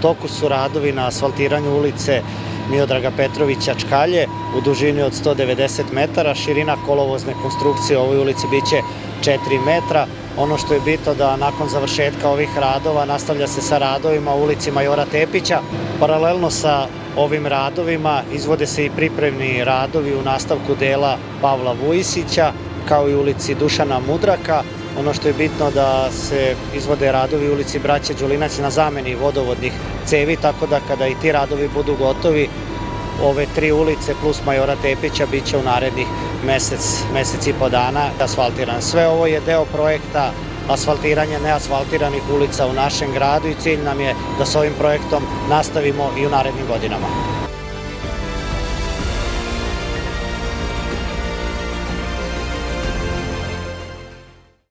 toku su radovi na asfaltiranju ulice Miodraga Petrovića Čkalje u dužini od 190 metara. Širina kolovozne konstrukcije u ovoj ulici biće 4 metra. Ono što je bitno da nakon završetka ovih radova nastavlja se sa radovima u ulici Majora Tepića. Paralelno sa ovim radovima izvode se i pripremni radovi u nastavku dela Pavla Vujisića, kao i ulici Dušana Mudraka. Ono što je bitno da se izvode radovi u ulici Braće Đulinac na zameni vodovodnih cevi, tako da kada i ti radovi budu gotovi, ove 3 ulice plus Majora Tepića biće u narednih mesec i po dana asfaltiran. Sve ovo je deo projekta asfaltiranja neasfaltiranih ulica u našem gradu i cilj nam je da s ovim projektom nastavimo i u narednim godinama.